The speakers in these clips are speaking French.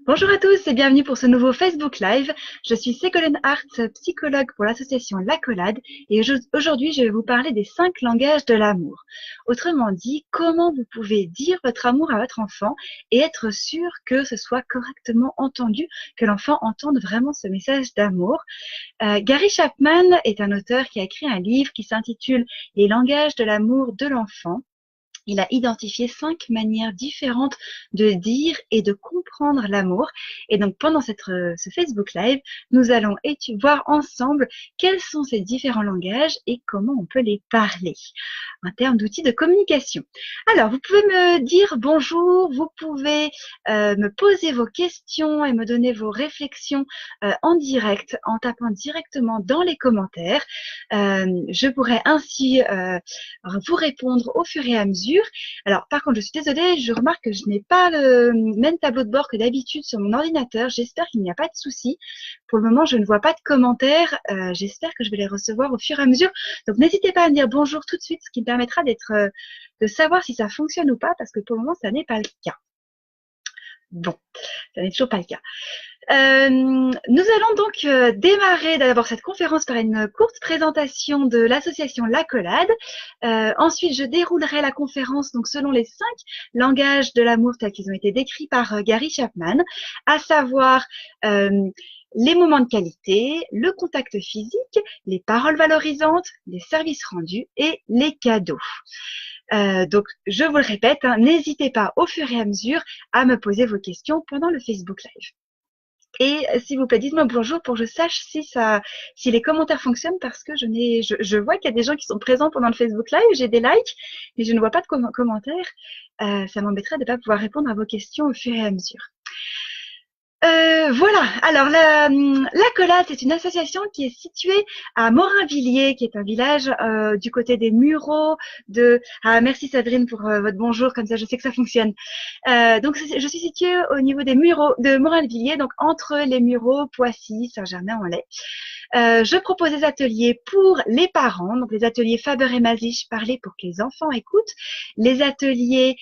Bonjour à tous et bienvenue pour ce nouveau Facebook Live. Je suis Ségolène Hart, psychologue pour l'association L'Accolade et aujourd'hui je vais vous parler des 5 langages de l'amour. Autrement dit, comment vous pouvez dire votre amour à votre enfant et être sûr que ce soit correctement entendu, que l'enfant entende vraiment ce message d'amour. Gary Chapman est un auteur qui a écrit un livre qui s'intitule Les langages de l'amour de l'enfant. Il a identifié 5 manières différentes de dire et de comprendre l'amour. Et donc, pendant ce Facebook Live, nous allons voir ensemble quels sont ces différents langages et comment on peut les parler en termes d'outils de communication. Alors, vous pouvez me dire bonjour, vous pouvez me poser vos questions et me donner vos réflexions en direct, en tapant directement dans les commentaires. Je pourrai ainsi vous répondre au fur et à mesure. Alors, par contre, je suis désolée, je remarque que je n'ai pas le même tableau de bord que d'habitude sur mon ordinateur. J'espère qu'il n'y a pas de souci. Pour le moment, je ne vois pas de commentaires. J'espère que je vais les recevoir au fur et à mesure. Donc, n'hésitez pas à me dire bonjour tout de suite, ce qui me permettra de savoir si ça fonctionne ou pas, parce que pour le moment, ça n'est pas le cas. Bon, ça n'est toujours pas le cas. Nous allons donc démarrer d'abord cette conférence par une courte présentation de l'association L'Accolade. Ensuite, je déroulerai la conférence donc selon les 5 langages de l'amour tels qu'ils ont été décrits par Gary Chapman, à savoir les moments de qualité, le contact physique, les paroles valorisantes, les services rendus et les cadeaux. Donc, je vous le répète, n'hésitez pas au fur et à mesure à me poser vos questions pendant le Facebook Live. Et s'il vous plaît, dites-moi bonjour pour que je sache si les commentaires fonctionnent, parce que je vois qu'il y a des gens qui sont présents pendant le Facebook Live, j'ai des likes, mais je ne vois pas de commentaires. Ça m'embêterait de ne pas pouvoir répondre à vos questions au fur et à mesure. Voilà. Alors, l'Accolade, c'est une association qui est située à Morinvilliers, qui est un village du côté des Mureaux. Ah, merci Séverine pour votre bonjour, comme ça je sais que ça fonctionne. Donc, je suis située au niveau des Mureaux de Morinvilliers, donc entre les Mureaux, Poissy, Saint-Germain-en-Laye. Je propose des ateliers pour les parents, donc les ateliers Faber et Maziche, parler pour que les enfants écoutent, les ateliers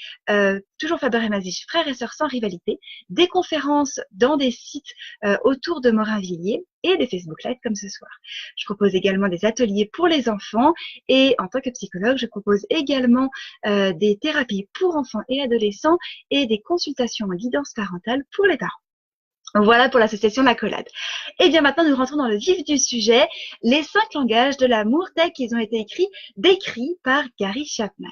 toujours Faber et Maziche, frères et sœurs sans rivalité, des conférences dans des sites autour de Morinvilliers et des Facebook Live comme ce soir. Je propose également des ateliers pour les enfants et en tant que psychologue, je propose également des thérapies pour enfants et adolescents et des consultations en guidance parentale pour les parents. Voilà pour l'association L'Accolade. Et bien maintenant, nous rentrons dans le vif du sujet, les 5 langages de l'amour tels qu'ils ont été décrits par Gary Chapman.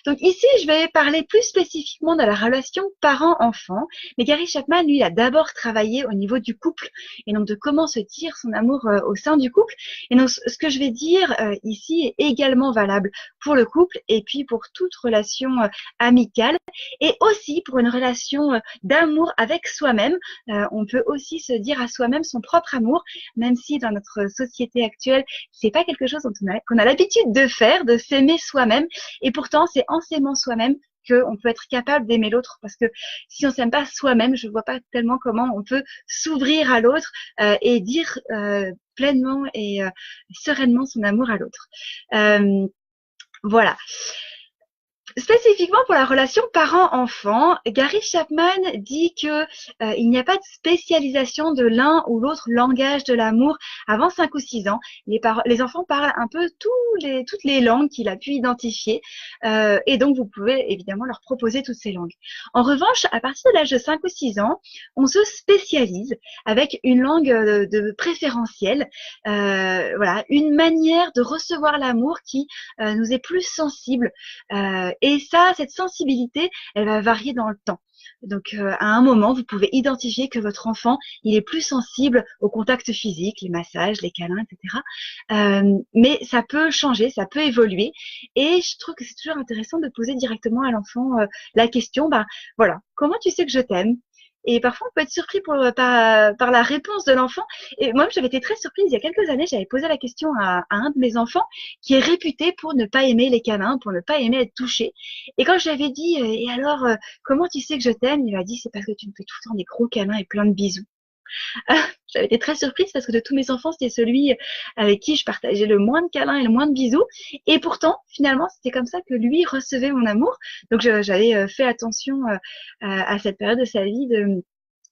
Donc ici, je vais parler plus spécifiquement de la relation parent-enfant, mais Gary Chapman, lui, a d'abord travaillé au niveau du couple, et donc de comment se dire son amour au sein du couple. Et donc, ce que je vais dire ici est également valable pour le couple, et puis pour toute relation amicale, et aussi pour une relation d'amour avec soi-même. On peut aussi se dire à soi-même son propre amour, même si dans notre société actuelle, c'est pas quelque chose qu'on a l'habitude de faire, de s'aimer soi-même. Et pourtant, c'est en s'aimant soi-même qu'on peut être capable d'aimer l'autre, parce que si on s'aime pas soi-même, je vois pas tellement comment on peut s'ouvrir à l'autre et dire pleinement et sereinement son amour à l'autre. Voilà. Spécifiquement pour la relation parent-enfant, Gary Chapman dit que il n'y a pas de spécialisation de l'un ou l'autre langage de l'amour avant 5 ou 6 ans. Les enfants parlent un peu toutes les langues qu'il a pu identifier et donc vous pouvez évidemment leur proposer toutes ces langues. En revanche, à partir de l'âge de 5 ou 6 ans, on se spécialise avec une langue de préférentielle, voilà, une manière de recevoir l'amour qui nous est plus sensible. Et ça, cette sensibilité, elle va varier dans le temps. Donc, à un moment, vous pouvez identifier que votre enfant, il est plus sensible au contact physique, les massages, les câlins, etc. Mais ça peut changer, ça peut évoluer. Et je trouve que c'est toujours intéressant de poser directement à l'enfant la question, voilà, comment tu sais que je t'aime? Et parfois, on peut être surpris par la réponse de l'enfant. Et moi, j'avais été très surprise. Il y a quelques années, j'avais posé la question à un de mes enfants qui est réputé pour ne pas aimer les câlins, pour ne pas aimer être touché. Et quand je lui avais dit, et alors, comment tu sais que je t'aime? Il m'a dit, c'est parce que tu me fais tout le temps des gros câlins et plein de bisous. J'avais été très surprise parce que de tous mes enfants, c'était celui avec qui je partageais le moins de câlins et le moins de bisous. Et pourtant, finalement, c'était comme ça que lui recevait mon amour. Donc, j'avais fait attention à cette période de sa vie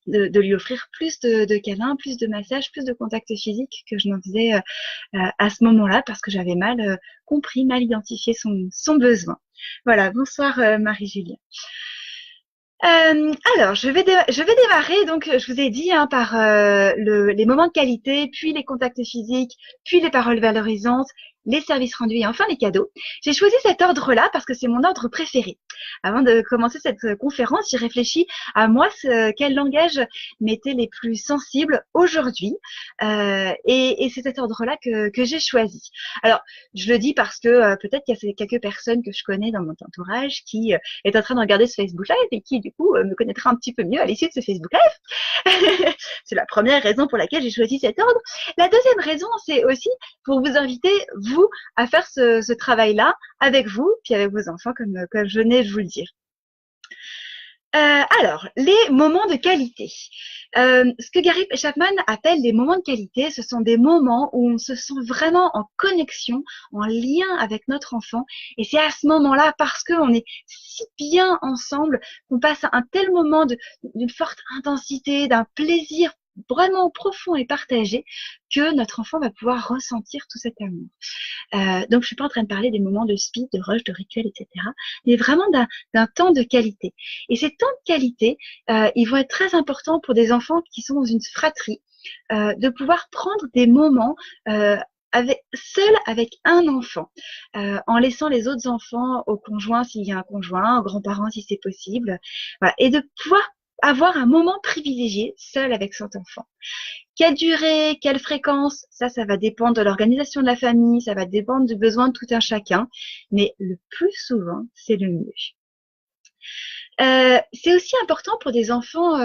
de lui offrir plus de câlins, plus de massages, plus de contacts physiques que je n'en faisais à ce moment-là parce que j'avais mal compris, mal identifié son besoin. Voilà, bonsoir Marie-Julie. Alors, je vais démarrer, donc je vous ai dit, hein, par les moments de qualité, puis les contacts physiques, puis les paroles valorisantes, les services rendus et enfin les cadeaux. J'ai choisi cet ordre-là parce que c'est mon ordre préféré. Avant de commencer cette conférence, j'ai réfléchi à moi quel langage m'était les plus sensibles aujourd'hui, et c'est cet ordre-là que j'ai choisi. Alors, je le dis parce que peut-être qu'il y a quelques personnes que je connais dans mon entourage qui est en train de regarder ce Facebook Live et qui, du coup, me connaîtra un petit peu mieux à l'issue de ce Facebook Live. C'est la première raison pour laquelle j'ai choisi cet ordre. La deuxième raison, c'est aussi pour vous inviter, vous, à faire ce travail-là avec vous, puis avec vos enfants, comme je venais de vous le dire. Alors, les moments de qualité. Ce que Gary Chapman appelle les moments de qualité, ce sont des moments où on se sent vraiment en connexion, en lien avec notre enfant. Et c'est à ce moment-là, parce qu'on est si bien ensemble, qu'on passe un tel moment d'une forte intensité, d'un plaisir vraiment profond et partagé, que notre enfant va pouvoir ressentir tout cet amour. Donc, je suis pas en train de parler des moments de speed, de rush, de rituel, etc., mais vraiment d'un temps de qualité. Et ces temps de qualité, ils vont être très importants pour des enfants qui sont dans une fratrie, de pouvoir prendre des moments seul avec un enfant, en laissant les autres enfants au conjoint s'il y a un conjoint, aux grands-parents si c'est possible, voilà, et de pouvoir avoir un moment privilégié seul avec son enfant. Quelle durée, quelle fréquence, ça va dépendre de l'organisation de la famille, ça va dépendre du besoin de tout un chacun, mais le plus souvent, c'est le mieux. C'est aussi important pour des enfants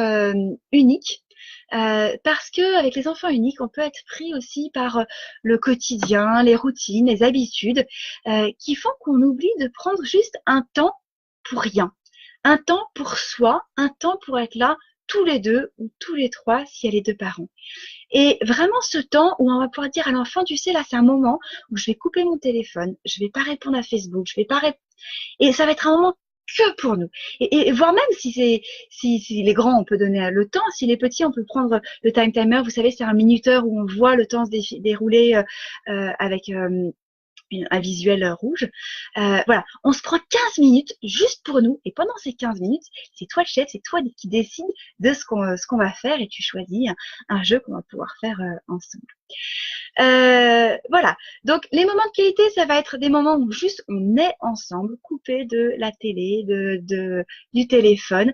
uniques, parce que avec les enfants uniques, on peut être pris aussi par le quotidien, les routines, les habitudes, qui font qu'on oublie de prendre juste un temps pour rien, un temps pour soi, un temps pour être là tous les deux ou tous les trois s'il y a les deux parents. Et vraiment ce temps où on va pouvoir dire à l'enfant, tu sais, là c'est un moment où je vais couper mon téléphone, je vais pas répondre à Facebook, je vais pas et ça va être un moment que pour nous. Et voire même si les grands on peut donner le temps, si les petits on peut prendre le time timer, vous savez c'est un minuteur où on voit le temps se dérouler avec un visuel rouge. Voilà, on se prend 15 minutes juste pour nous et pendant ces 15 minutes, c'est toi le chef, c'est toi qui décides de ce qu'on va faire et tu choisis un jeu qu'on va pouvoir faire ensemble. Voilà, donc les moments de qualité, ça va être des moments où juste on est ensemble, coupé de la télé, du téléphone.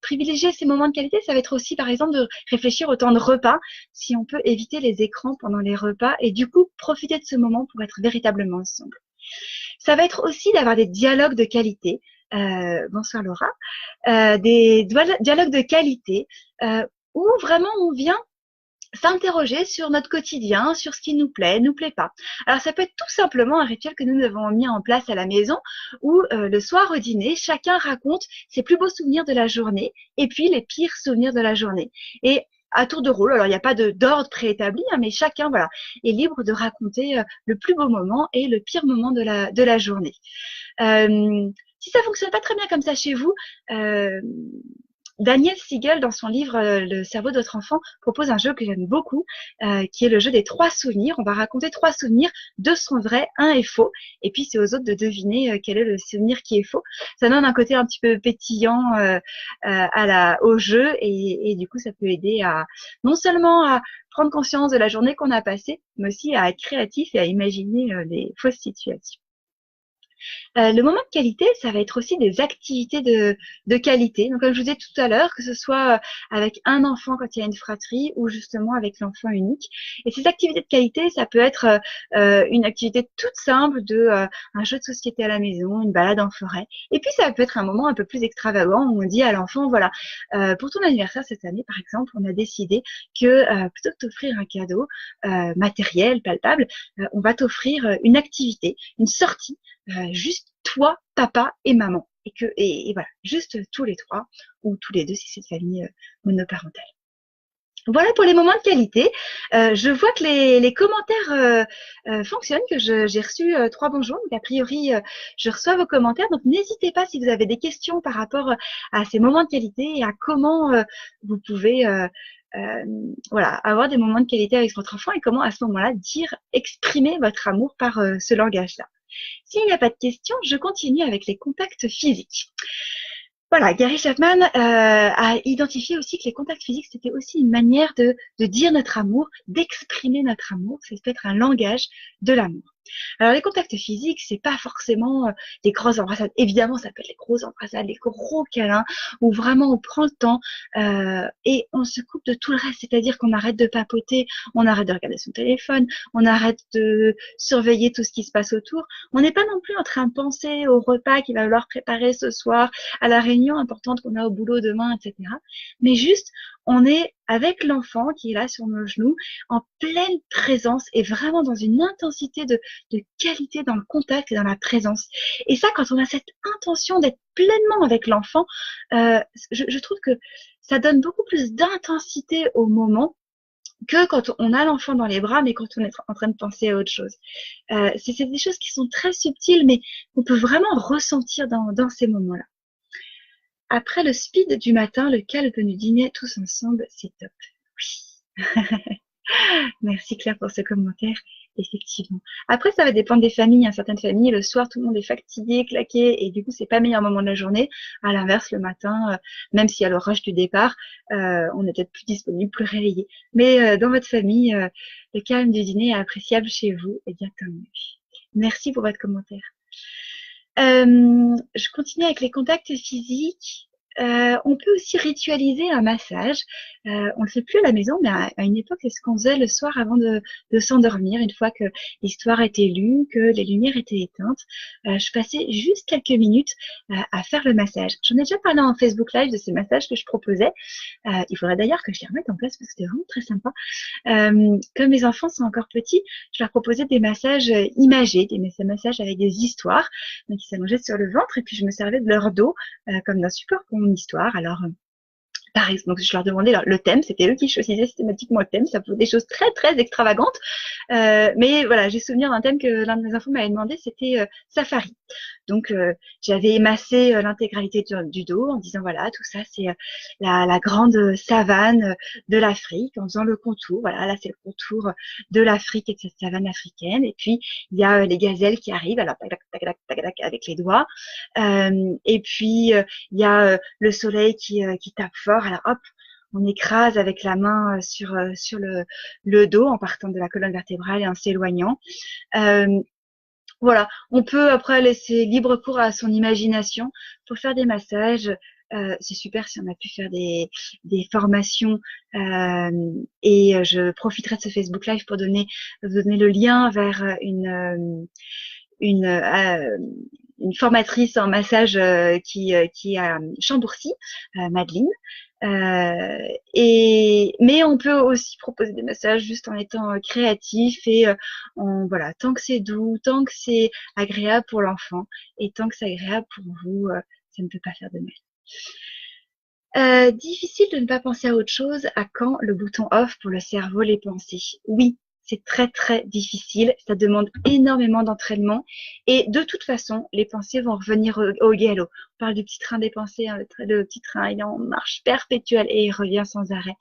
Privilégier ces moments de qualité, ça va être aussi par exemple de réfléchir au temps de repas, si on peut éviter les écrans pendant les repas et du coup profiter de ce moment pour être véritablement ensemble. Ça va être aussi d'avoir des dialogues de qualité. Bonsoir Laura. Des dialogues de qualité où vraiment on vient s'interroger sur notre quotidien, sur ce qui nous plaît pas. Alors ça peut être tout simplement un rituel que nous avons mis en place à la maison où le soir au dîner, chacun raconte ses plus beaux souvenirs de la journée et puis les pires souvenirs de la journée. Et à tour de rôle, alors il n'y a pas d'ordre préétabli, hein, mais chacun voilà est libre de raconter le plus beau moment et le pire moment de la journée. Si ça fonctionne pas très bien comme ça chez vous, Daniel Siegel, dans son livre Le cerveau de votre enfant, propose un jeu que j'aime beaucoup, qui est le jeu des 3 souvenirs. On va raconter 3 souvenirs, 2 sont vrais, 1 est faux, et puis c'est aux autres de deviner quel est le souvenir qui est faux. Ça donne un côté un petit peu pétillant au jeu, et du coup ça peut aider à non seulement à prendre conscience de la journée qu'on a passée, mais aussi à être créatif et à imaginer les fausses situations. Le moment de qualité, ça va être aussi des activités de qualité. Donc, comme je vous disais tout à l'heure, que ce soit avec un enfant quand il y a une fratrie ou justement avec l'enfant unique. Et ces activités de qualité, ça peut être une activité toute simple de un jeu de société à la maison, une balade en forêt. Et puis, ça peut être un moment un peu plus extravagant où on dit à l'enfant, voilà, pour ton anniversaire cette année, par exemple, on a décidé que plutôt que t'offrir un cadeau matériel, palpable, on va t'offrir une activité, une sortie, juste toi, papa et maman. Et voilà, juste tous les 3 ou tous les 2 si c'est une famille monoparentale. Voilà pour les moments de qualité. Je vois que les commentaires fonctionnent, que j'ai reçu 3 bonjours. Donc a priori, je reçois vos commentaires. Donc n'hésitez pas si vous avez des questions par rapport à ces moments de qualité et à comment vous pouvez voilà, avoir des moments de qualité avec votre enfant et comment à ce moment-là exprimer votre amour par ce langage-là. S'il n'y a pas de questions, je continue avec les contacts physiques. Voilà, Gary Chapman a identifié aussi que les contacts physiques, c'était aussi une manière de dire notre amour, d'exprimer notre amour. C'est peut-être un langage de l'amour. Alors les contacts physiques, c'est pas forcément des grosses embrassades. Évidemment, ça peut être les grosses embrassades, les gros câlins, où vraiment on prend le temps et on se coupe de tout le reste. C'est-à-dire qu'on arrête de papoter, on arrête de regarder son téléphone, on arrête de surveiller tout ce qui se passe autour. On n'est pas non plus en train de penser au repas qu'il va falloir préparer ce soir, à la réunion importante qu'on a au boulot demain, etc. Mais juste, on est avec l'enfant qui est là sur nos genoux, en pleine présence et vraiment dans une intensité de qualité dans le contact et dans la présence. Et ça, quand on a cette intention d'être pleinement avec l'enfant, je trouve que ça donne beaucoup plus d'intensité au moment que quand on a l'enfant dans les bras, mais quand on est en train de penser à autre chose. C'est des choses qui sont très subtiles, mais qu'on peut vraiment ressentir dans ces moments-là. Après le speed du matin, le calme du dîner tous ensemble, c'est top. Oui. Merci Claire pour ce commentaire. Effectivement. Après, ça va dépendre des familles. Certaines familles, le soir, tout le monde est fatigué, claqué, et du coup, c'est pas le meilleur moment de la journée. À l'inverse, le matin, même s'il y a le rush du départ, on est peut-être plus disponible, plus réveillé. Mais dans votre famille, le calme du dîner est appréciable chez vous. Eh bien, tant mieux. Merci pour votre commentaire. Je continue avec les contacts physiques. On peut aussi ritualiser un massage. On ne le fait plus à la maison, mais à une époque, c'est ce qu'on faisait le soir avant de s'endormir, une fois que l'histoire était lue, que les lumières étaient éteintes. Je passais juste quelques minutes à faire le massage. J'en ai déjà parlé en Facebook Live de ces massages que je proposais. Il faudrait d'ailleurs que je les remette en place parce que c'était vraiment très sympa. Comme mes enfants sont encore petits, je leur proposais des massages imagés, des massages avec des histoires. Donc ils s'allongeaient sur le ventre et puis je me servais de leur dos comme d'un support pour mon histoire. Alors par exemple, donc je leur demandais le thème, c'était eux qui choisissaient systématiquement le thème, ça pouvait des choses très très extravagantes, mais voilà, j'ai souvenir d'un thème que l'un de mes enfants m'avait demandé, c'était safari. Donc j'avais émassé l'intégralité du dos en disant voilà, tout ça c'est la grande savane de l'Afrique, en faisant le contour, voilà, là c'est le contour de l'Afrique et de cette savane africaine, et puis il y a les gazelles qui arrivent, alors tac tac tac tac tac avec les doigts, et puis il y a le soleil qui tape fort. Alors hop, on écrase avec la main sur le dos en partant de la colonne vertébrale et en s'éloignant. Voilà, on peut après laisser libre cours à son imagination pour faire des massages. C'est super si on a pu faire des formations et je profiterai de ce Facebook Live pour vous donner le lien vers une, euh, une formatrice en massage qui est à Chambourcy, Madeleine. Mais on peut aussi proposer des massages juste en étant créatif et voilà, tant que c'est doux, tant que c'est agréable pour l'enfant et tant que c'est agréable pour vous, ça ne peut pas faire de mal. Difficile de ne pas penser à autre chose à quand le bouton off pour le cerveau, les pensées. Oui, c'est très très difficile, ça demande énormément d'entraînement et de toute façon, les pensées vont revenir au galop. On parle du petit train des pensées, hein, le petit train il est en marche perpétuelle et il revient sans arrêt.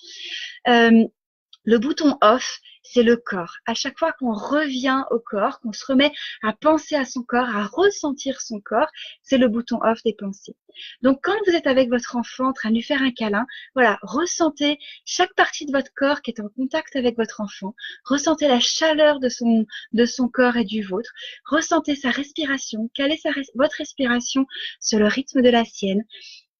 Le bouton off, c'est le corps. À chaque fois qu'on revient au corps, qu'on se remet à penser à son corps, à ressentir son corps, c'est le bouton off des pensées. Donc, quand vous êtes avec votre enfant en train de lui faire un câlin, voilà, ressentez chaque partie de votre corps qui est en contact avec votre enfant. Ressentez la chaleur de son corps et du vôtre. Ressentez sa respiration. Quelle est votre respiration sur le rythme de la sienne?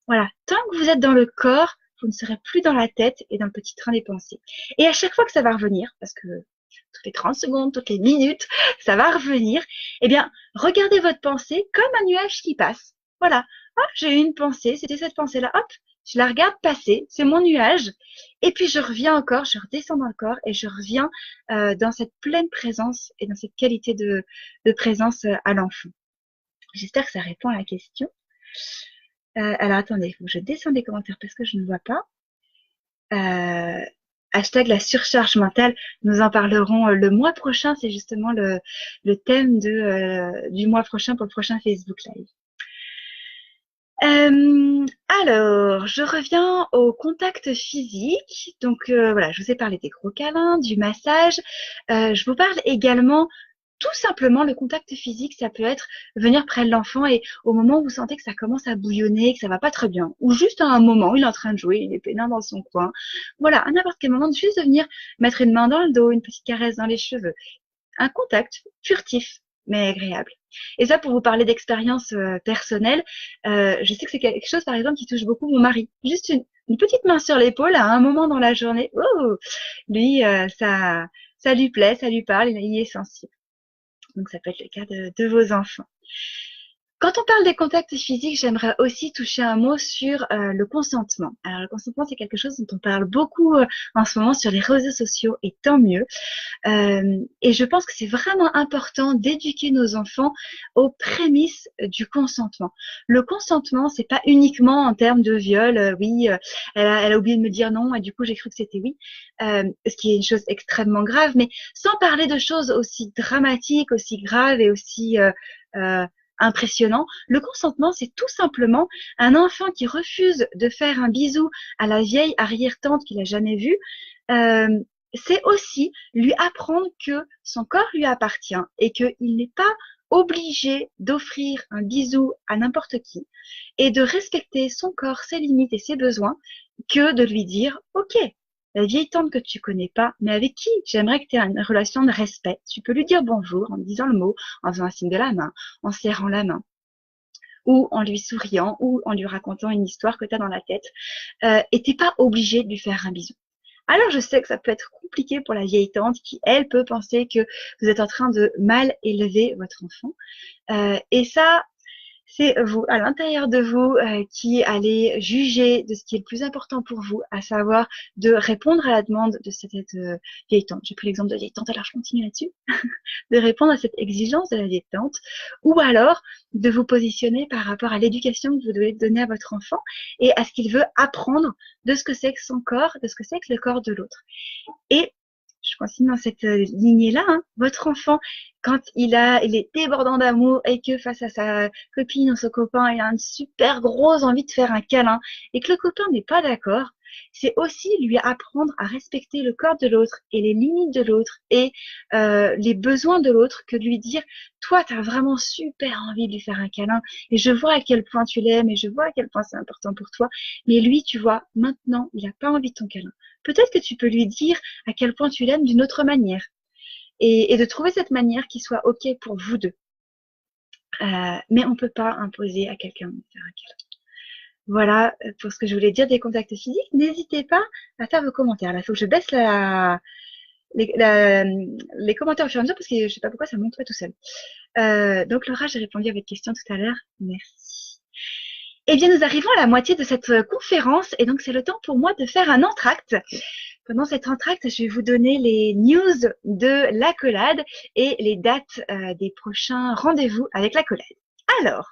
Voilà. Tant que vous êtes dans le corps, vous ne serez plus dans la tête et dans le petit train des pensées. Et à chaque fois que ça va revenir, parce que toutes les 30 secondes, toutes les minutes, ça va revenir, eh bien, regardez votre pensée comme un nuage qui passe. Voilà. Ah, j'ai eu une pensée, c'était cette pensée-là. Hop, je la regarde passer, c'est mon nuage. Et puis je reviens encore, je redescends dans le corps et je reviens dans cette pleine présence et dans cette qualité de présence à l'enfant. J'espère que ça répond à la question. Alors attendez, il faut que je descende les commentaires parce que je ne vois pas. hashtag la surcharge mentale. Nous en parlerons le mois prochain. C'est justement le thème du mois prochain pour le prochain Facebook Live. Alors, je reviens au contact physique. Donc voilà, je vous ai parlé des gros câlins, du massage. Je vous parle également tout simplement le contact physique. Ça peut être venir près de l'enfant et au moment où vous sentez que ça commence à bouillonner, que ça va pas très bien, ou juste à un moment, il est en train de jouer, il est peinard dans son coin. Voilà, à n'importe quel moment, juste de venir mettre une main dans le dos, une petite caresse dans les cheveux. Un contact furtif, mais agréable. Et ça, pour vous parler d'expérience personnelle, je sais que c'est quelque chose, par exemple, qui touche beaucoup mon mari. Juste une petite main sur l'épaule à un moment dans la journée. Oh, lui, ça lui plaît, ça lui parle, il est sensible. Donc, ça peut être le cas de vos enfants. Quand on parle des contacts physiques, j'aimerais aussi toucher un mot sur le consentement. Alors, le consentement, c'est quelque chose dont on parle beaucoup en ce moment sur les réseaux sociaux, et tant mieux. Et je pense que c'est vraiment important d'éduquer nos enfants aux prémices du consentement. Le consentement, c'est pas uniquement en termes de viol. Oui, elle a oublié de me dire non, et du coup j'ai cru que c'était oui, ce qui est une chose extrêmement grave. Mais sans parler de choses aussi dramatiques, aussi graves et aussi impressionnant. Le consentement, c'est tout simplement un enfant qui refuse de faire un bisou à la vieille arrière-tante qu'il a jamais vue. C'est aussi lui apprendre que son corps lui appartient et qu'il n'est pas obligé d'offrir un bisou à n'importe qui et de respecter son corps, ses limites et ses besoins que de lui dire « Ok, la vieille tante que tu connais pas, mais avec qui j'aimerais que tu aies une relation de respect. Tu peux lui dire bonjour en disant le mot, en faisant un signe de la main, en serrant la main, ou en lui souriant, ou en lui racontant une histoire que tu as dans la tête. Et t'es pas obligé de lui faire un bisou. Alors je sais que ça peut être compliqué pour la vieille tante qui, elle, peut penser que vous êtes en train de mal élever votre enfant. Et ça, c'est vous, à l'intérieur de vous, qui allez juger de ce qui est le plus important pour vous, à savoir de répondre à la demande de cette vieille tante. J'ai pris l'exemple de vieille tante, alors je continue là-dessus. De répondre à cette exigence de la vieille tante, ou alors de vous positionner par rapport à l'éducation que vous devez donner à votre enfant et à ce qu'il veut apprendre de ce que c'est que son corps, de ce que c'est que le corps de l'autre. Et je continue dans cette lignée-là, hein. Votre enfant, quand il est débordant d'amour et que face à sa copine ou son copain, il a une super grosse envie de faire un câlin et que le copain n'est pas d'accord, c'est aussi lui apprendre à respecter le corps de l'autre et les limites de l'autre et les besoins de l'autre que de lui dire « Toi, tu as vraiment super envie de lui faire un câlin et je vois à quel point tu l'aimes et je vois à quel point c'est important pour toi, mais lui, tu vois, maintenant, il n'a pas envie de ton câlin. Peut-être que tu peux lui dire à quel point tu l'aimes d'une autre manière et de trouver cette manière qui soit OK pour vous deux. Mais on ne peut pas imposer à quelqu'un de faire un câlin. Voilà pour ce que je voulais dire des contacts physiques. N'hésitez pas à faire vos commentaires. Là, il faut que je baisse les commentaires au fur et à mesure parce que je ne sais pas pourquoi ça monte pas tout seul. Donc Laura, j'ai répondu à votre question tout à l'heure. Merci. Eh bien, nous arrivons à la moitié de cette conférence et donc c'est le temps pour moi de faire un entracte. Pendant cet entracte, je vais vous donner les news de l'Accolade et les dates des prochains rendez-vous avec l'Accolade. Alors,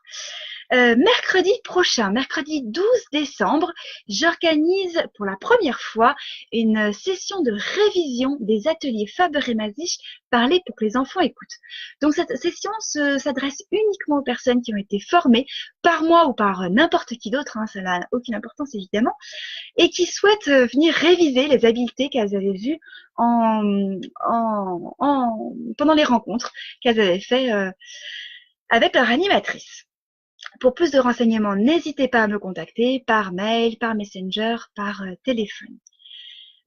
mercredi prochain, mercredi 12 décembre, j'organise pour la première fois une session de révision des ateliers Faber et Maziche parler pour que les enfants écoutent. Donc cette session s'adresse uniquement aux personnes qui ont été formées par moi ou par n'importe qui d'autre, hein, ça n'a aucune importance évidemment, et qui souhaitent venir réviser les habiletés qu'elles avaient vues pendant les rencontres qu'elles avaient fait avec leur animatrice. Pour plus de renseignements, n'hésitez pas à me contacter par mail, par Messenger, par téléphone.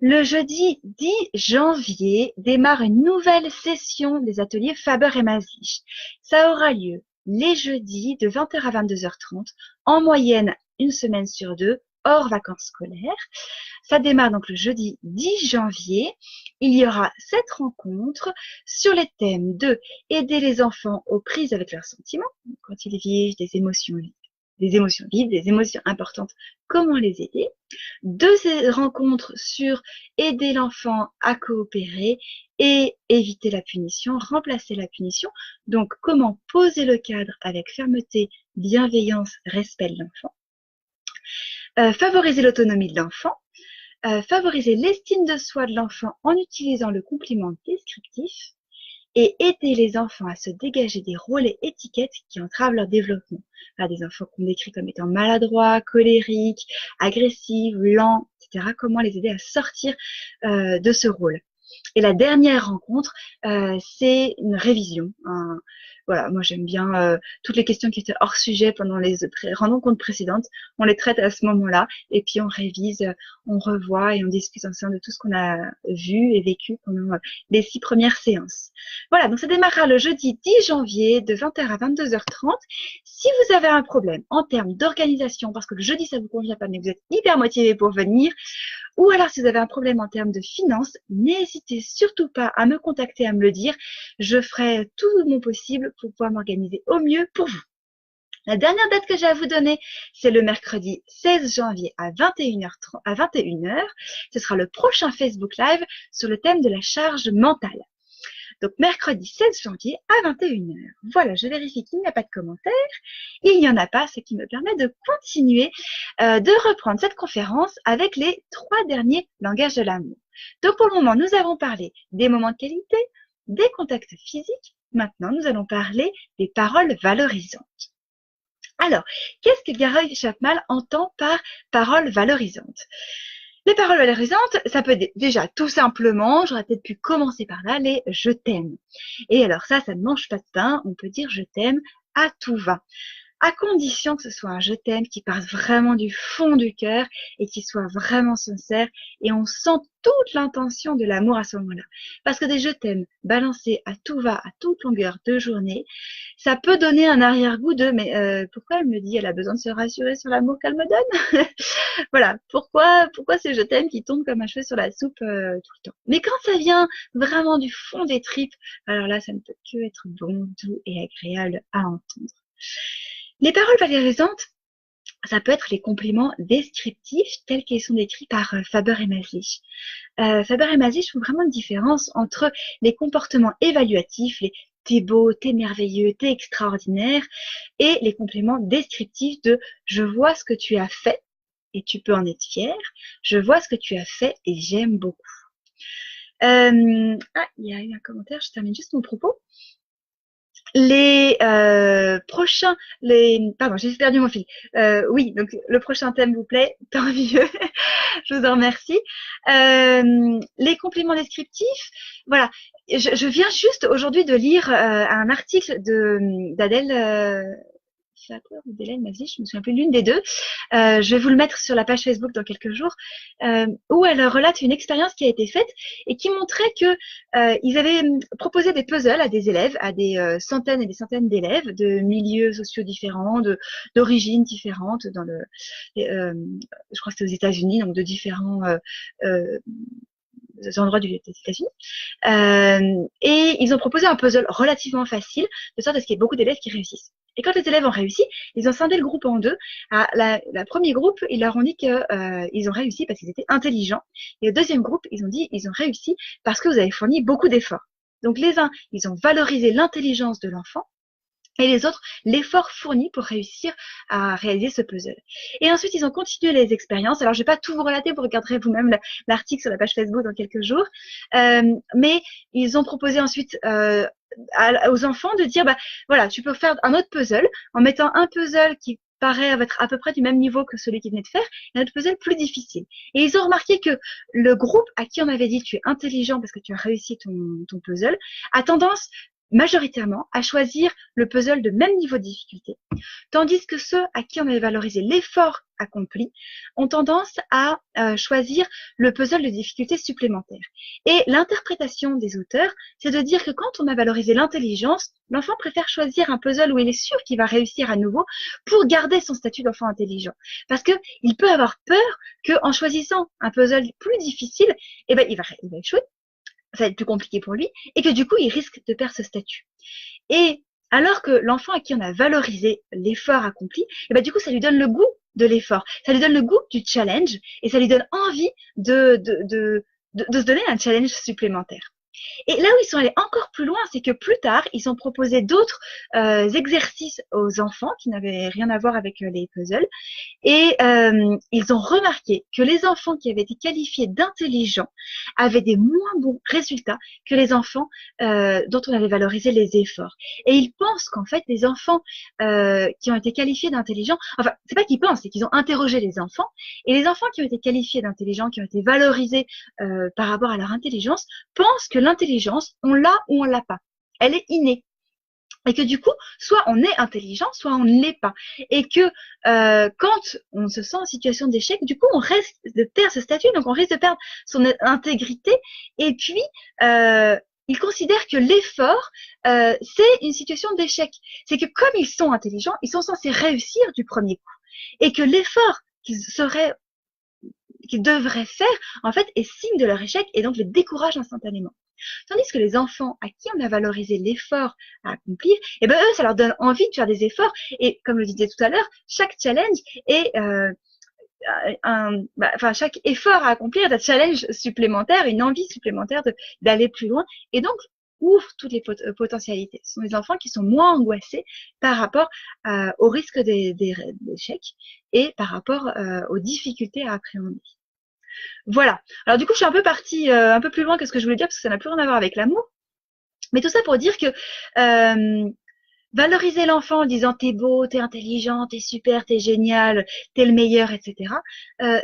Le jeudi 10 janvier démarre une nouvelle session des ateliers Faber et Maziche. Ça aura lieu les jeudis de 20h à 22h30, en moyenne une semaine sur deux, hors vacances scolaires. Ça démarre donc le jeudi 10 janvier. Il y aura 7 rencontres sur les thèmes de aider les enfants aux prises avec leurs sentiments, quand ils vivent des émotions vives, des émotions importantes, comment les aider. 2 rencontres sur aider l'enfant à coopérer et éviter la punition, remplacer la punition. Donc, comment poser le cadre avec fermeté, bienveillance, respect de l'enfant. Favoriser l'autonomie de l'enfant. favoriser l'estime de soi de l'enfant en utilisant le compliment descriptif et aider les enfants à se dégager des rôles et étiquettes qui entravent leur développement. Des enfants qu'on décrit comme étant maladroits, colériques, agressifs, lents, etc. Comment les aider à sortir de ce rôle. Et la dernière rencontre, c'est une révision. Voilà, moi j'aime bien toutes les questions qui étaient hors sujet pendant les rencontres précédentes, on les traite à ce moment-là, et puis on révise, on revoit et on discute ensemble de tout ce qu'on a vu et vécu pendant les 6 premières séances. Voilà, donc ça démarrera le jeudi 10 janvier de 20h à 22h30. Si vous avez un problème en termes d'organisation, parce que le jeudi ça vous convient pas, mais vous êtes hyper motivé pour venir, ou alors si vous avez un problème en termes de finances, n'hésitez surtout pas à me contacter, à me le dire. Je ferai tout mon possible pour pouvoir m'organiser au mieux pour vous. La dernière date que j'ai à vous donner, c'est le mercredi 16 janvier à 21h. Ce sera le prochain Facebook Live sur le thème de la charge mentale. Donc, mercredi 16 janvier à 21h. Voilà, je vérifie qu'il n'y a pas de commentaires. Il n'y en a pas, ce qui me permet de continuer, de reprendre cette conférence avec les 3 derniers langages de l'amour. Donc, pour le moment, nous avons parlé des moments de qualité, des contacts physiques. Maintenant, nous allons parler des paroles valorisantes. Alors, qu'est-ce que Gary Chapman entend par paroles valorisantes ? Les paroles valorisantes, ça peut être déjà tout simplement, j'aurais peut-être pu commencer par là, les je t'aime. Et alors ça ne mange pas de pain, on peut dire je t'aime à tout va. À condition que ce soit un je t'aime qui parte vraiment du fond du cœur et qui soit vraiment sincère et on sent toute l'intention de l'amour à ce moment-là. Parce que des je t'aime balancés à tout va, à toute longueur de journée, ça peut donner un arrière-goût de mais pourquoi elle me dit elle a besoin de se rassurer sur l'amour qu'elle me donne. Voilà, pourquoi ces je t'aime qui tombent comme un cheveu sur la soupe tout le temps. Mais quand ça vient vraiment du fond des tripes, alors là ça ne peut que être bon, doux et agréable à entendre. Les paroles valorisantes, ça peut être les compliments descriptifs tels qu'ils sont décrits par Faber et Maslich. Faber et Maslich font vraiment une différence entre les comportements évaluatifs, les t'es beau, t'es merveilleux, t'es extraordinaire, et les compliments descriptifs de je vois ce que tu as fait et tu peux en être fier, je vois ce que tu as fait et j'aime beaucoup. Il y a eu un commentaire, je termine juste mon propos. Les prochains, pardon, j'ai perdu mon fil. Oui, donc le prochain thème vous plaît, tant mieux. Je vous en remercie. Les compléments descriptifs, voilà. Je viens juste aujourd'hui de lire un article d'Adèle ou d'Hélène Maslich, je me souviens plus, l'une des deux. Je vais vous le mettre sur la page Facebook dans quelques jours, où elle relate une expérience qui a été faite et qui montrait que ils avaient proposé des puzzles à des élèves, à des centaines et des centaines d'élèves de milieux sociaux différents, d'origines différentes, dans je crois que c'était aux États-Unis, donc de différents endroits des États-Unis. Et ils ont proposé un puzzle relativement facile, de sorte à ce qu'il y ait beaucoup d'élèves qui réussissent. Et quand les élèves ont réussi, ils ont scindé le groupe en deux. La premier groupe, ils leur ont dit que ils ont réussi parce qu'ils étaient intelligents. Et le deuxième groupe, ils ont dit ils ont réussi parce que vous avez fourni beaucoup d'efforts. Donc les uns, ils ont valorisé l'intelligence de l'enfant. Et les autres, l'effort fourni pour réussir à réaliser ce puzzle. Et ensuite, ils ont continué les expériences. Alors, je vais pas tout vous relater, vous regarderez vous-même l'article sur la page Facebook dans quelques jours. Mais ils ont proposé ensuite aux enfants de dire, voilà, tu peux faire un autre puzzle en mettant un puzzle qui paraît être à peu près du même niveau que celui qu'ils venaient de faire, et un autre puzzle plus difficile. Et ils ont remarqué que le groupe à qui on avait dit tu es intelligent parce que tu as réussi ton puzzle a tendance majoritairement à choisir le puzzle de même niveau de difficulté, tandis que ceux à qui on avait valorisé l'effort accompli ont tendance à choisir le puzzle de difficulté supplémentaire. Et l'interprétation des auteurs, c'est de dire que quand on a valorisé l'intelligence, l'enfant préfère choisir un puzzle où il est sûr qu'il va réussir à nouveau pour garder son statut d'enfant intelligent. Parce que il peut avoir peur qu'en choisissant un puzzle plus difficile, il va échouer, ça va être plus compliqué pour lui, et que du coup, il risque de perdre ce statut. Et alors que l'enfant à qui on a valorisé l'effort accompli, du coup, ça lui donne le goût de l'effort, ça lui donne le goût du challenge, et ça lui donne envie de se donner un challenge supplémentaire. Et là où ils sont allés encore plus loin, c'est que plus tard, ils ont proposé d'autres exercices aux enfants qui n'avaient rien à voir avec les puzzles. Et ils ont remarqué que les enfants qui avaient été qualifiés d'intelligents avaient des moins bons résultats que les enfants dont on avait valorisé les efforts. Et ils pensent qu'en fait, les enfants qui ont été qualifiés d'intelligents, enfin, c'est pas qu'ils pensent, c'est qu'ils ont interrogé les enfants, et les enfants qui ont été qualifiés d'intelligents, qui ont été valorisés par rapport à leur intelligence, pensent que l'intelligence, on l'a ou on l'a pas. Elle est innée. Et que du coup, soit on est intelligent, soit on ne l'est pas. Et que quand on se sent en situation d'échec, du coup, on risque de perdre ce statut, donc on risque de perdre son intégrité. Et puis, ils considèrent que l'effort, c'est une situation d'échec. C'est que comme ils sont intelligents, ils sont censés réussir du premier coup. Et que l'effort qu'ils devraient faire, en fait, est signe de leur échec et donc les décourage instantanément. Tandis que les enfants à qui on a valorisé l'effort à accomplir, eh ben eux, ça leur donne envie de faire des efforts. Et comme je le disais tout à l'heure, chaque challenge est chaque effort à accomplir est un challenge supplémentaire, une envie supplémentaire d'aller plus loin. Et donc, ouvre toutes les potentialités. Ce sont des enfants qui sont moins angoissés par rapport au risque d'échec et par rapport aux difficultés à appréhender. Voilà. Alors du coup, je suis un peu partie un peu plus loin que ce que je voulais dire parce que ça n'a plus rien à voir avec l'amour. Mais tout ça pour dire que valoriser l'enfant en disant t'es beau, t'es intelligent, t'es super, t'es génial, t'es le meilleur, etc.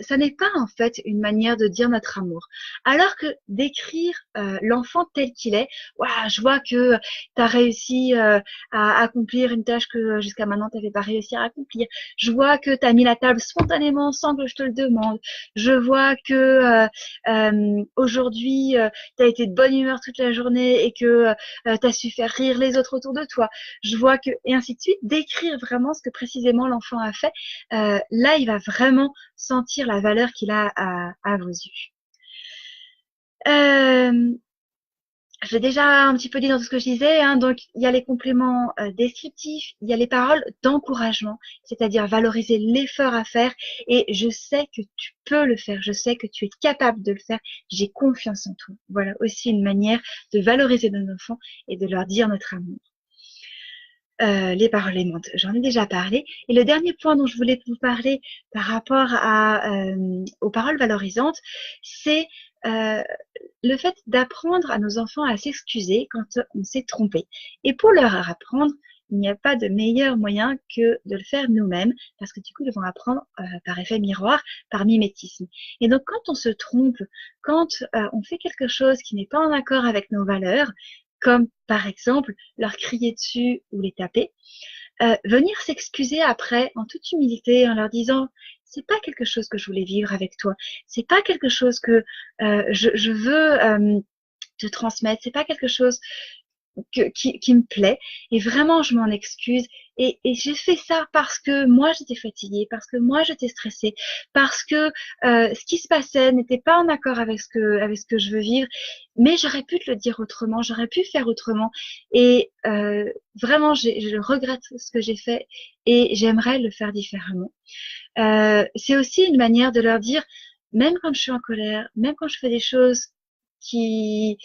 Ça n'est pas en fait une manière de dire notre amour. Alors que décrire l'enfant tel qu'il est, waouh, je vois que t'as réussi à accomplir une tâche que jusqu'à maintenant t'avais pas réussi à accomplir. Je vois que t'as mis la table spontanément sans que je te le demande. Je vois que aujourd'hui t'as été de bonne humeur toute la journée et que t'as su faire rire les autres autour de toi. Je vois que, et ainsi de suite, décrire vraiment ce que précisément l'enfant a fait, là, il va vraiment sentir la valeur qu'il a à vos yeux. Je l'ai déjà un petit peu dit dans tout ce que je disais, hein, donc il y a les compléments descriptifs, il y a les paroles d'encouragement, c'est-à-dire valoriser l'effort à faire, et je sais que tu peux le faire, je sais que tu es capable de le faire, j'ai confiance en toi. Voilà aussi une manière de valoriser nos enfants et de leur dire notre amour. Les paroles aimantes, j'en ai déjà parlé. Et le dernier point dont je voulais vous parler par rapport aux paroles valorisantes, c'est le fait d'apprendre à nos enfants à s'excuser quand on s'est trompé. Et pour leur apprendre, il n'y a pas de meilleur moyen que de le faire nous-mêmes, parce que du coup, ils vont apprendre par effet miroir, par mimétisme. Et donc, quand on se trompe, quand on fait quelque chose qui n'est pas en accord avec nos valeurs, comme par exemple leur crier dessus ou les taper, venir s'excuser après en toute humilité en leur disant c'est pas quelque chose que je voulais vivre avec toi, c'est pas quelque chose que je veux te transmettre, c'est pas quelque chose qui me plaît, et vraiment je m'en excuse, et j'ai fait ça parce que moi j'étais fatiguée, parce que moi j'étais stressée, parce que ce qui se passait n'était pas en accord avec ce que je veux vivre, mais j'aurais pu te le dire autrement, j'aurais pu faire autrement, et vraiment je regrette ce que j'ai fait et j'aimerais le faire différemment. C'est aussi une manière de leur dire, même quand je suis en colère, même quand je fais des choses qui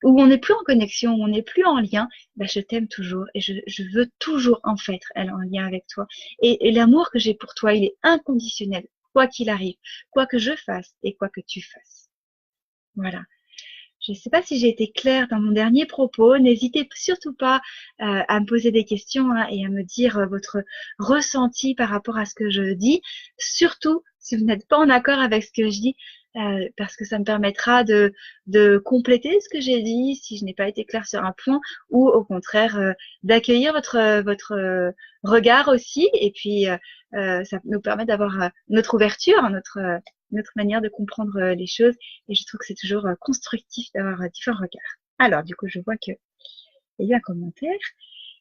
où on n'est plus en connexion, où on n'est plus en lien, bah, je t'aime toujours et je veux toujours en fait être en lien avec toi. Et l'amour que j'ai pour toi, il est inconditionnel, quoi qu'il arrive, quoi que je fasse et quoi que tu fasses. Voilà. Je ne sais pas si j'ai été claire dans mon dernier propos. N'hésitez surtout pas à me poser des questions et à me dire votre ressenti par rapport à ce que je dis. Surtout si vous n'êtes pas en accord avec ce que je dis, parce que ça me permettra de compléter ce que j'ai dit si je n'ai pas été claire sur un point, ou au contraire d'accueillir votre regard aussi. Et puis ça nous permet d'avoir notre ouverture, notre manière de comprendre les choses, et je trouve que c'est toujours constructif d'avoir différents regards. Alors, du coup, je vois qu'il y a eu un commentaire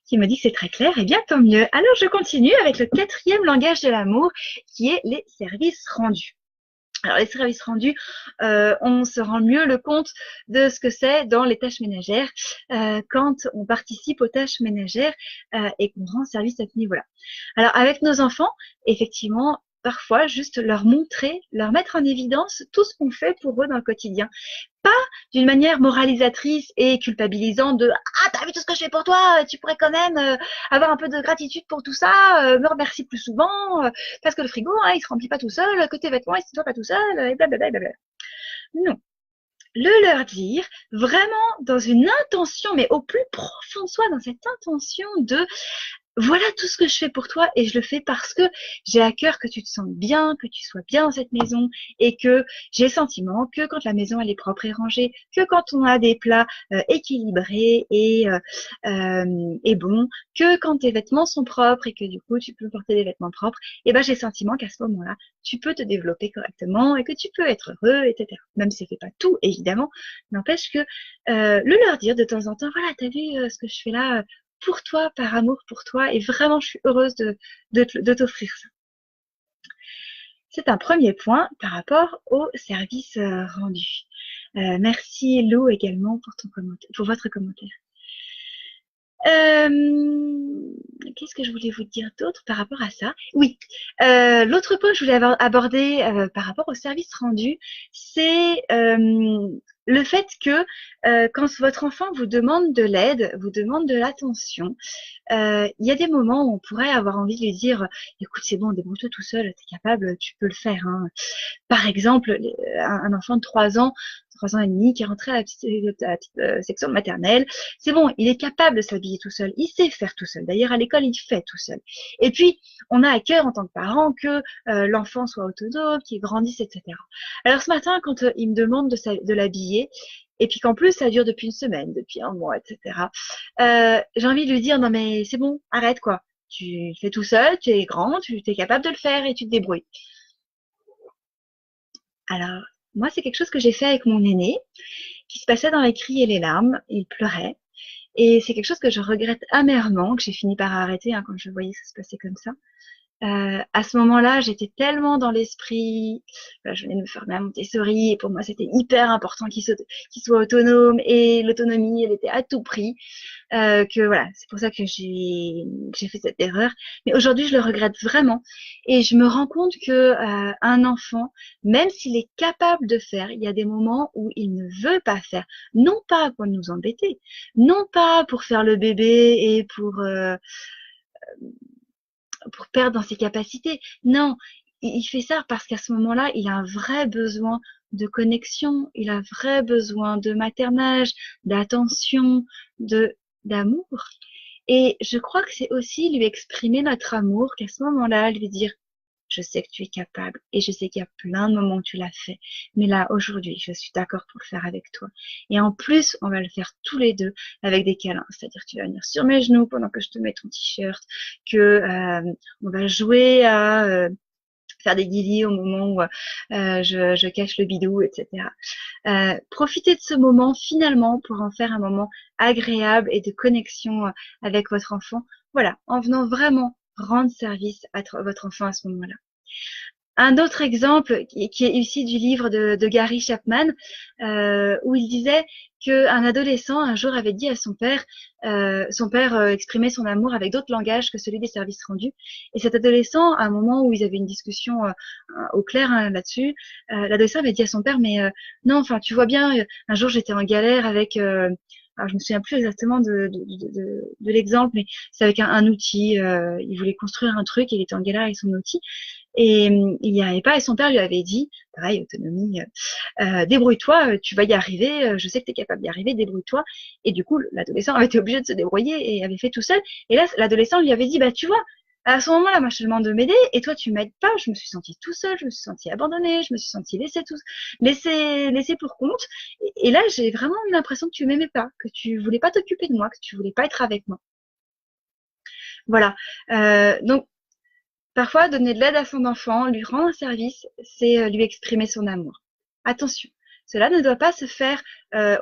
qui me dit que c'est très clair, et bien tant mieux. Alors, je continue avec le 4e langage de l'amour, qui est les services rendus. Alors, les services rendus, on se rend mieux le compte de ce que c'est dans les tâches ménagères, quand on participe aux tâches ménagères et qu'on rend service à ce niveau-là. Alors, avec nos enfants, effectivement, parfois juste leur montrer, leur mettre en évidence tout ce qu'on fait pour eux dans le quotidien. Pas d'une manière moralisatrice et culpabilisante de « Ah, t'as vu tout ce que je fais pour toi, tu pourrais quand même avoir un peu de gratitude pour tout ça, me remercier plus souvent, parce que le frigo, hein, il se remplit pas tout seul, que tes vêtements, ils se nettoient pas tout seul, et blablabla. Bla bla bla. » Non. Leur dire vraiment dans une intention, mais au plus profond de soi, dans cette intention de voilà tout ce que je fais pour toi et je le fais parce que j'ai à cœur que tu te sentes bien, que tu sois bien dans cette maison et que j'ai le sentiment que quand la maison elle est propre et rangée, que quand on a des plats équilibrés et bons, que quand tes vêtements sont propres et que du coup tu peux porter des vêtements propres, et ben j'ai le sentiment qu'à ce moment-là tu peux te développer correctement et que tu peux être heureux, etc. Même si ça fait pas tout évidemment, n'empêche que leur dire de temps en temps, voilà t'as vu ce que je fais là pour toi, par amour pour toi, et vraiment je suis heureuse de t'offrir ça. C'est un premier point par rapport au service rendu. Merci Lou également pour ton commentaire, pour votre commentaire. Qu'est-ce que je voulais vous dire d'autre par rapport à ça? Oui, l'autre point que je voulais aborder par rapport au service rendu, c'est le fait que quand votre enfant vous demande de l'aide, vous demande de l'attention, il y a des moments où on pourrait avoir envie de lui dire écoute c'est bon, débrouille-toi tout seul, t'es capable, tu peux le faire, hein. Par exemple, un enfant de 3 ans et demi qui est rentré à la petite section maternelle, c'est bon, il est capable de s'habiller tout seul, il sait faire tout seul. D'ailleurs à l'école il fait tout seul. Et puis on a à cœur en tant que parent que l'enfant soit autonome, qu'il grandisse, etc. Alors ce matin quand il me demande de l'habiller, et puis qu'en plus ça dure depuis une semaine, depuis un mois, etc. J'ai envie de lui dire non mais c'est bon, arrête quoi. Tu fais tout seul, tu es grand, tu es capable de le faire et tu te débrouilles. Alors moi c'est quelque chose que j'ai fait avec mon aîné, qui se passait dans les cris et les larmes, il pleurait. Et c'est quelque chose que je regrette amèrement, que j'ai fini par arrêter quand je voyais que ça se passait comme ça. À ce moment-là, j'étais tellement dans l'esprit, je venais de me former à Montessori et pour moi c'était hyper important qu'il soit autonome et l'autonomie elle était à tout prix, que voilà, c'est pour ça que j'ai fait cette erreur. Mais aujourd'hui je le regrette vraiment et je me rends compte que un enfant, même s'il est capable de faire, il y a des moments où il ne veut pas faire, non pas pour nous embêter, non pas pour faire le bébé et pour perdre dans ses capacités. Non, il fait ça parce qu'à ce moment-là, il a un vrai besoin de connexion, il a un vrai besoin de maternage, d'attention, d'amour. Et je crois que c'est aussi lui exprimer notre amour, qu'à ce moment-là, lui dire je sais que tu es capable et je sais qu'il y a plein de moments où tu l'as fait. Mais là, aujourd'hui, je suis d'accord pour le faire avec toi. Et en plus, on va le faire tous les deux avec des câlins. C'est-à-dire que tu vas venir sur mes genoux pendant que je te mets ton t-shirt, que on va jouer à faire des guillis au moment où je cache le bidou, etc. Profitez de ce moment finalement pour en faire un moment agréable et de connexion avec votre enfant. Voilà, en venant vraiment rendre service à votre enfant à ce moment-là. Un autre exemple qui est ici du livre de Gary Chapman, où il disait qu'un adolescent un jour avait dit à son père exprimait son amour avec d'autres langages que celui des services rendus. Et cet adolescent, à un moment où ils avaient une discussion au clair là-dessus, l'adolescent avait dit à son père, mais non, enfin tu vois bien, un jour j'étais en galère avec alors je me souviens plus exactement de l'exemple, mais c'est avec un outil. Il voulait construire un truc, il était en galère avec son outil et il n'y arrivait pas. Et son père lui avait dit, pareil, autonomie, débrouille-toi, tu vas y arriver. Je sais que tu es capable d'y arriver, débrouille-toi. Et du coup, l'adolescent avait été obligé de se débrouiller et avait fait tout seul. Et là, l'adolescent lui avait dit, bah tu vois. À ce moment-là, moi, je te demande de m'aider et toi, tu m'aides pas. Je me suis sentie tout seul, je me suis sentie abandonnée, je me suis sentie laissée pour compte. Et là, j'ai vraiment eu l'impression que tu m'aimais pas, que tu voulais pas t'occuper de moi, que tu voulais pas être avec moi. Voilà. Donc, parfois, donner de l'aide à son enfant, lui rendre un service, c'est lui exprimer son amour. Attention, cela ne doit pas se faire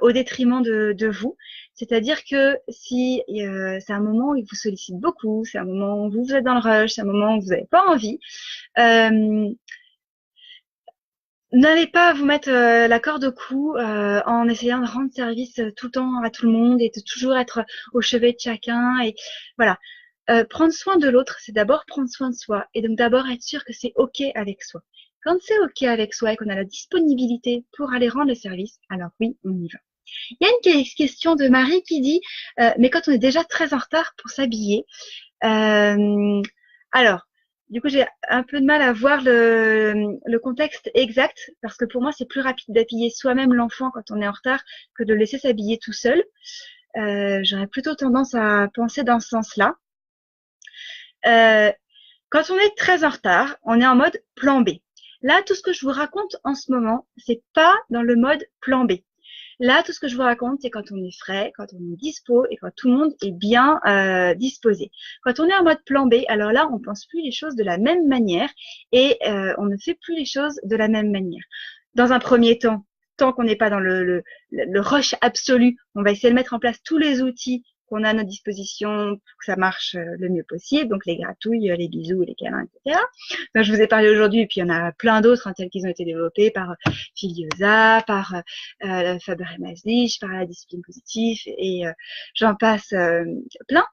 au détriment de vous. C'est-à-dire que si c'est un moment où il vous sollicite beaucoup, c'est un moment où vous êtes dans le rush, c'est un moment où vous n'avez pas envie, n'allez pas vous mettre la corde au cou en essayant de rendre service tout le temps à tout le monde et de toujours être au chevet de chacun. Et voilà. Prendre soin de l'autre, c'est d'abord prendre soin de soi et donc d'abord être sûr que c'est OK avec soi. Quand c'est OK avec soi et qu'on a la disponibilité pour aller rendre le service, alors oui, on y va. Il y a une question de Marie qui dit mais quand on est déjà très en retard pour s'habiller, alors du coup j'ai un peu de mal à voir le contexte exact parce que pour moi c'est plus rapide d'habiller soi-même l'enfant quand on est en retard que de le laisser s'habiller tout seul. J'aurais plutôt tendance à penser dans ce sens-là. Quand on est très en retard, on est en mode plan B. Là, tout ce que je vous raconte en ce moment, c'est pas dans le mode plan B. Là, tout ce que je vous raconte, c'est quand on est frais, quand on est dispo et quand tout le monde est bien disposé. Quand on est en mode plan B, alors là, on pense plus les choses de la même manière et on ne fait plus les choses de la même manière. Dans un premier temps, tant qu'on n'est pas dans le rush absolu, on va essayer de mettre en place tous les outils qu'on a à notre disposition pour que ça marche le mieux possible. Donc les gratouilles, les bisous, les câlins, etc. Donc, je vous ai parlé aujourd'hui, et puis il y en a plein d'autres tels qu'ils ont été développés par Filiosa, par Faber et Maslich, par la discipline positive, et j'en passe plein.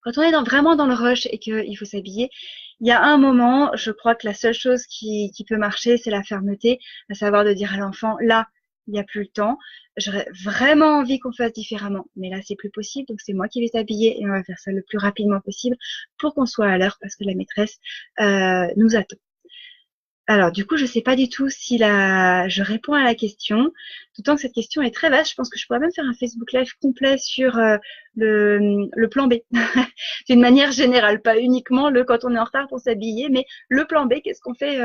Quand on est vraiment dans le rush et qu'il faut s'habiller, il y a un moment, je crois que la seule chose qui peut marcher, c'est la fermeté, à savoir de dire à l'enfant, là, il n'y a plus le temps, j'aurais vraiment envie qu'on fasse différemment, mais là, c'est plus possible, donc c'est moi qui vais t'habiller et on va faire ça le plus rapidement possible pour qu'on soit à l'heure parce que la maîtresse nous attend. Alors, du coup, je sais pas du tout si je réponds à la question, d'autant que cette question est très vaste. Je pense que je pourrais même faire un Facebook Live complet sur le plan B, d'une manière générale, pas uniquement quand on est en retard pour s'habiller, mais le plan B, qu'est-ce qu'on fait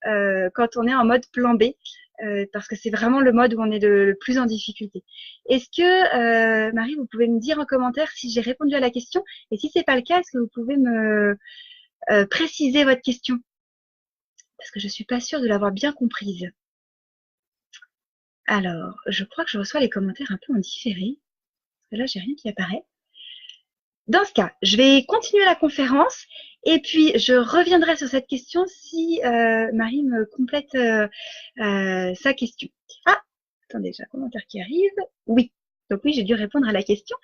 quand on est en mode plan B, parce que c'est vraiment le mode où on est le plus en difficulté. Est-ce que, Marie, vous pouvez me dire en commentaire si j'ai répondu à la question, et si c'est pas le cas, est-ce que vous pouvez me préciser votre question? Parce que je suis pas sûre de l'avoir bien comprise. Alors, je crois que je reçois les commentaires un peu en différé. Parce que là, j'ai rien qui apparaît. Dans ce cas, je vais continuer la conférence et puis je reviendrai sur cette question si Marie me complète sa question. Ah, attendez, j'ai un commentaire qui arrive. Oui. Donc oui, j'ai dû répondre à la question.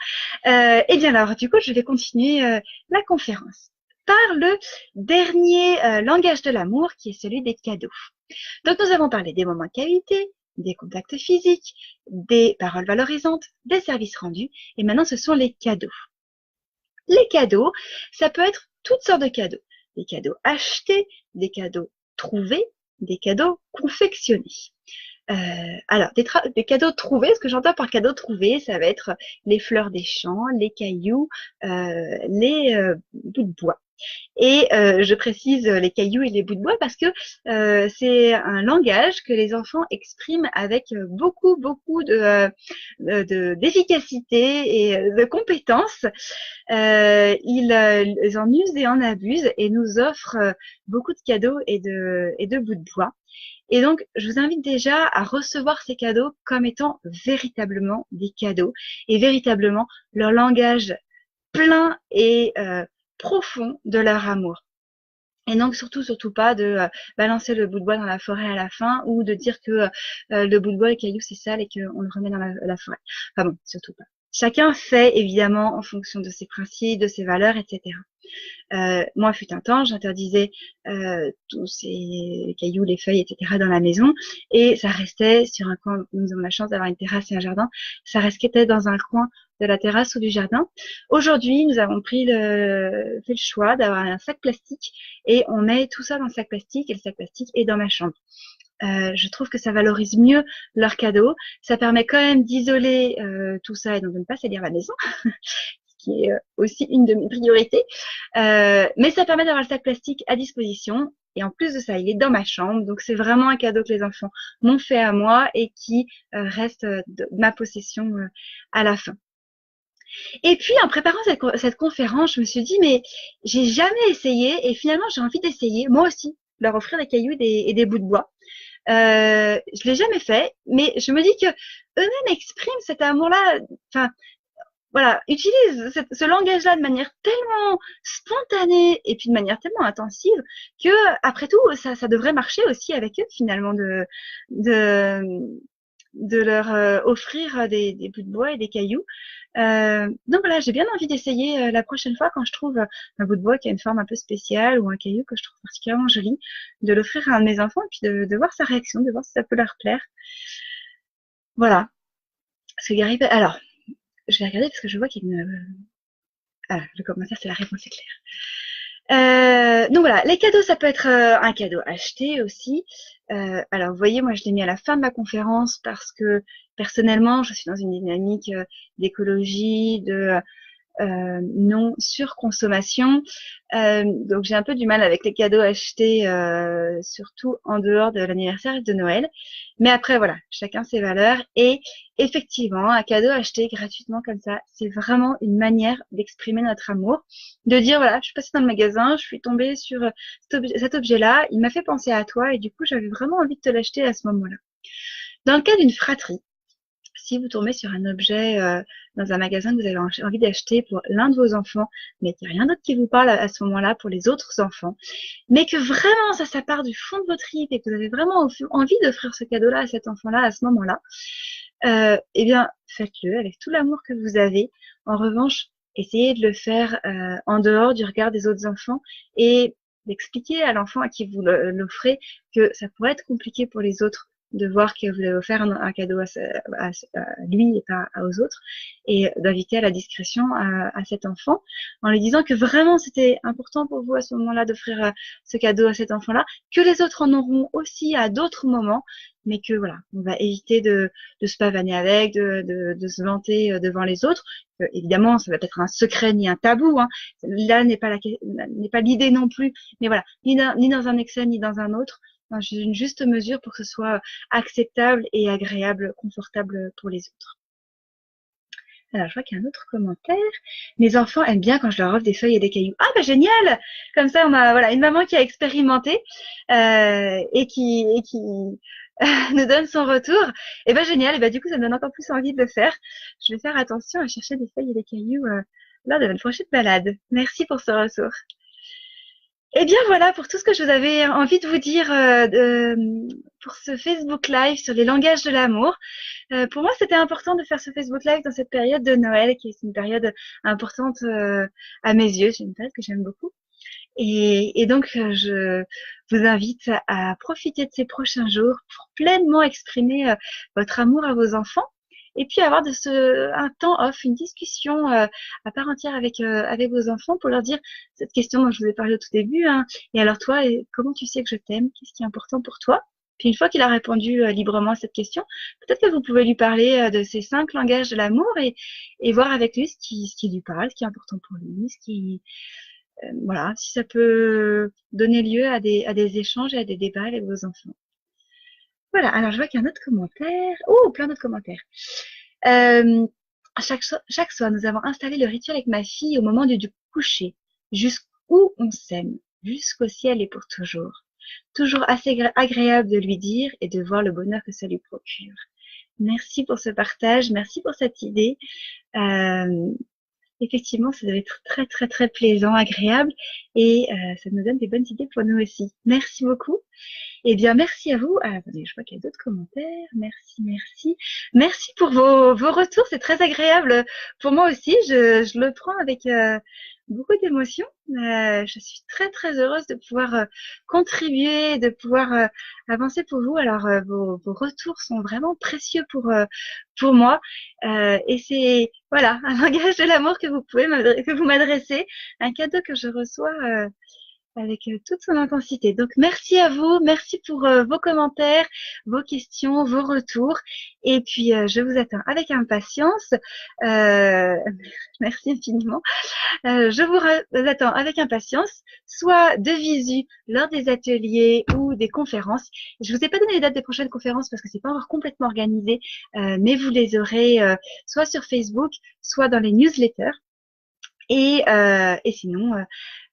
Eh bien alors, du coup, je vais continuer la conférence par le dernier langage de l'amour qui est celui des cadeaux. Donc nous avons parlé des moments de qualité, des contacts physiques, des paroles valorisantes, des services rendus et maintenant ce sont les cadeaux. Les cadeaux, ça peut être toutes sortes de cadeaux. Des cadeaux achetés, des cadeaux trouvés, des cadeaux confectionnés. Alors, des cadeaux trouvés, ce que j'entends par cadeaux trouvés, ça va être les fleurs des champs, les cailloux, les bouts de bois. Et je précise les cailloux et les bouts de bois parce que c'est un langage que les enfants expriment avec beaucoup d'efficacité et de compétences. Ils en usent et en abusent et nous offrent beaucoup de cadeaux et de bouts de bois. Et donc, je vous invite déjà à recevoir ces cadeaux comme étant véritablement des cadeaux et véritablement leur langage plein et profond de leur amour. Et donc surtout pas de balancer le bout de bois dans la forêt à la fin ou de dire que le bout de bois et caillou c'est sale et qu'on le remet dans la forêt. Enfin bon, surtout pas. Chacun fait évidemment en fonction de ses principes, de ses valeurs, etc. Moi, fut un temps, j'interdisais tous ces cailloux, les feuilles, etc. dans la maison, et ça restait sur un coin. Nous avons la chance d'avoir une terrasse et un jardin. Ça restait dans un coin de la terrasse ou du jardin. Aujourd'hui, nous avons fait le choix d'avoir un sac plastique et on met tout ça dans le sac plastique et le sac plastique est dans ma chambre. Je trouve que ça valorise mieux leur cadeau. Ça permet quand même d'isoler tout ça et donc de ne pas salir la maison. Qui est aussi une de mes priorités. Mais ça permet d'avoir le sac plastique à disposition. Et en plus de ça, il est dans ma chambre. Donc, c'est vraiment un cadeau que les enfants m'ont fait à moi et qui reste de ma possession à la fin. Et puis, en préparant cette conférence, je me suis dit, mais j'ai jamais essayé et finalement, j'ai envie d'essayer, moi aussi, leur offrir des cailloux et des bouts de bois. Je l'ai jamais fait, mais je me dis que eux-mêmes expriment cet amour-là. Enfin, voilà, utilise ce langage-là de manière tellement spontanée et puis de manière tellement intensive que, après tout, ça devrait marcher aussi avec eux finalement de leur offrir des bouts de bois et des cailloux. Donc voilà, j'ai bien envie d'essayer la prochaine fois quand je trouve un bout de bois qui a une forme un peu spéciale ou un caillou que je trouve particulièrement joli, de l'offrir à un de mes enfants et puis de voir sa réaction, de voir si ça peut leur plaire. Voilà. Parce que Gary, alors, je vais regarder parce que je vois qu'il y a une... Ah, le commentaire, c'est la réponse est claire. Donc voilà, les cadeaux, ça peut être un cadeau acheté aussi. Alors vous voyez, moi je l'ai mis à la fin de ma conférence parce que personnellement, je suis dans une dynamique d'écologie, de non surconsommation. Donc j'ai un peu du mal avec les cadeaux achetés, surtout en dehors de l'anniversaire et de Noël. Mais après voilà, chacun ses valeurs. Et effectivement, un cadeau acheté gratuitement comme ça, c'est vraiment une manière d'exprimer notre amour, de dire voilà, je suis passée dans le magasin, je suis tombée sur cet objet-là, il m'a fait penser à toi et du coup j'avais vraiment envie de te l'acheter à ce moment-là. Dans le cas d'une fratrie, si vous tombez sur un objet dans un magasin que vous avez envie d'acheter pour l'un de vos enfants, mais qu'il n'y a rien d'autre qui vous parle à ce moment-là pour les autres enfants, mais que vraiment ça part du fond de votre tripes et que vous avez vraiment envie d'offrir ce cadeau-là à cet enfant-là à ce moment-là, eh bien, faites-le avec tout l'amour que vous avez. En revanche, essayez de le faire en dehors du regard des autres enfants et d'expliquer à l'enfant à qui vous l'offrez que ça pourrait être compliqué pour les autres de voir que vous avez offert un cadeau à lui et pas aux autres, et d'inviter à la discrétion à cet enfant, en lui disant que vraiment c'était important pour vous à ce moment-là d'offrir ce cadeau à cet enfant-là, que les autres en auront aussi à d'autres moments, mais que voilà, on va éviter de se pavaner avec, de se vanter devant les autres. Évidemment, ça va être un secret ni un tabou, hein. Là n'est pas l'idée non plus, mais voilà, ni dans un excès ni dans un autre, une juste mesure pour que ce soit acceptable et agréable, confortable pour les autres. Alors, je vois qu'il y a un autre commentaire. Mes enfants aiment bien quand je leur offre des feuilles et des cailloux. Ah, bah génial! Comme ça, on a voilà une maman qui a expérimenté et qui nous donne son retour. Et ben génial. Et ben du coup, ça me donne encore plus envie de le faire. Je vais faire attention à chercher des feuilles et des cailloux lors de notre prochaine balade. Merci pour ce retour. Eh bien voilà pour tout ce que je vous avais envie de vous dire pour ce Facebook Live sur les langages de l'amour. Pour moi, c'était important de faire ce Facebook Live dans cette période de Noël, qui est une période importante à mes yeux. C'est une période que j'aime beaucoup. Et donc, je vous invite à profiter de ces prochains jours pour pleinement exprimer votre amour à vos enfants. Et puis avoir un temps off, une discussion à part entière avec vos enfants pour leur dire cette question dont je vous ai parlé au tout début. Hein, et alors toi, comment tu sais que je t'aime? Qu'est-ce qui est important pour toi? Puis une fois qu'il a répondu librement à cette question, peut-être que vous pouvez lui parler de ces 5 langages de l'amour et voir avec lui ce qui lui parle, ce qui est important pour lui, voilà, si ça peut donner lieu à des échanges et à des débats avec vos enfants. Voilà, alors je vois qu'il y a un autre commentaire. Oh, plein d'autres commentaires. Chaque soir, nous avons installé le rituel avec ma fille au moment du coucher, jusqu'où on s'aime, jusqu'au ciel et pour toujours. Toujours assez agréable de lui dire et de voir le bonheur que ça lui procure. Merci pour ce partage, merci pour cette idée. Effectivement, ça doit être très très très plaisant, agréable et ça nous donne des bonnes idées pour nous aussi. Merci beaucoup. Eh bien, merci à vous. Ah, attendez, je vois qu'il y a d'autres commentaires. Merci, merci. Merci pour vos retours. C'est très agréable pour moi aussi. Je le prends avec beaucoup d'émotion. Je suis très, très heureuse de pouvoir contribuer, de pouvoir avancer pour vous. Alors, vos retours sont vraiment précieux pour moi. Et c'est, voilà, un langage de l'amour que vous m'adressez, un cadeau que je reçois avec toute son intensité. Donc merci à vous, merci pour vos commentaires, vos questions, vos retours. Et puis je vous attends avec impatience. Euh, merci infiniment. Je vous attends avec impatience, soit de visu lors des ateliers ou des conférences. Je vous ai pas donné les dates des prochaines conférences parce que c'est pas encore complètement organisé, mais vous les aurez soit sur Facebook, soit dans les newsletters. Et sinon,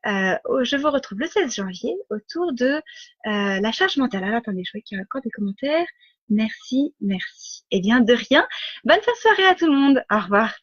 je vous retrouve le 16 janvier autour de la charge mentale. Alors, attendez, je vois qu'il y a encore des commentaires. Merci, merci. Eh bien, de rien. Bonne fin de soirée à tout le monde. Au revoir.